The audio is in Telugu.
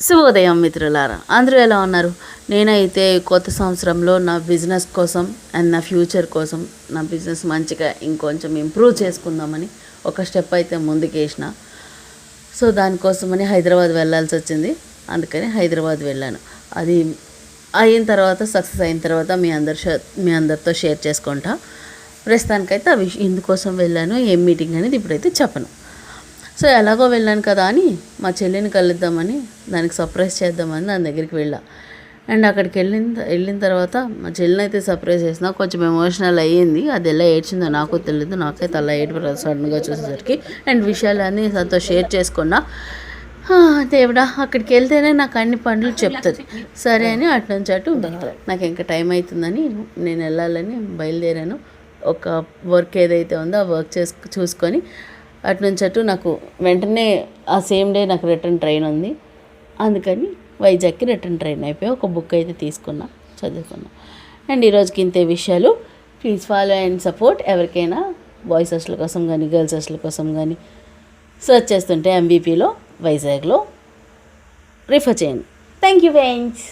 శుభోదయం మిత్రులారా, అందరూ ఎలా ఉన్నారు? నేనైతే కొత్త సంవత్సరంలో నా బిజినెస్ కోసం అండ్ నా ఫ్యూచర్ కోసం నా బిజినెస్ మంచిగా ఇంకొంచెం ఇంప్రూవ్ చేసుకుందామని ఒక స్టెప్ అయితే ముందుకేసిన. సో దానికోసమని హైదరాబాద్ వెళ్ళాల్సి వచ్చింది. అందుకని హైదరాబాద్ వెళ్ళాను. అది అయిన తర్వాత, సక్సెస్ అయిన తర్వాత మీ అందరితో షేర్ చేసుకుంటా. ప్రస్తుతానికైతే ఆ విషయం ఎందుకోసం వెళ్ళాను, ఏం మీటింగ్ అనేది ఇప్పుడైతే చెప్పను. సో ఎలాగో వెళ్ళాను కదా అని మా చెల్లిని కలుద్దామని, దానికి సర్ప్రైజ్ చేద్దామని దాని దగ్గరికి వెళ్ళా. అండ్ అక్కడికి వెళ్ళిన తర్వాత మా చెల్లిని అయితే సర్ప్రైజ్ చేసిన. కొంచెం ఎమోషనల్ అయ్యింది. అది ఎలా ఏడ్చిందో నాకు తెలియదు. నాకైతే అలా ఏడుపు సడన్గా చూసేసరికి. అండ్ విషయాలన్నీ తనతో షేర్ చేసుకున్నా. దేవుడా, అక్కడికి వెళ్తేనే నాకు అన్ని పనులు చెప్తుంది. సరే అని అటు నుంచి అటు నాకు ఇంకా టైం అవుతుందని నేను వెళ్ళాలని బయలుదేరాను. ఒక వర్క్ ఏదైతే ఉందో ఆ వర్క్ చూసుకొని అటు నుంచి అటు నాకు వెంటనే ఆ సేమ్ డే నాకు రిటర్న్ ట్రైన్ ఉంది. అందుకని వైజాగ్కి రిటర్న్ ట్రైన్ అయిపోయి ఒక బుక్ అయితే తీసుకున్నా, చదువుకున్నా. అండ్ ఈరోజుకి ఇంతే విషయాలు. Please follow and support. ఎవరికైనా బాయ్స్ హాస్టల్ కోసం కానీ గర్ల్స్ హాస్టల్ కోసం కానీ సర్చ్ చేస్తుంటే ఎంబీపీలో వైజాగ్లో రిఫర్ చేయండి. Thank you friends.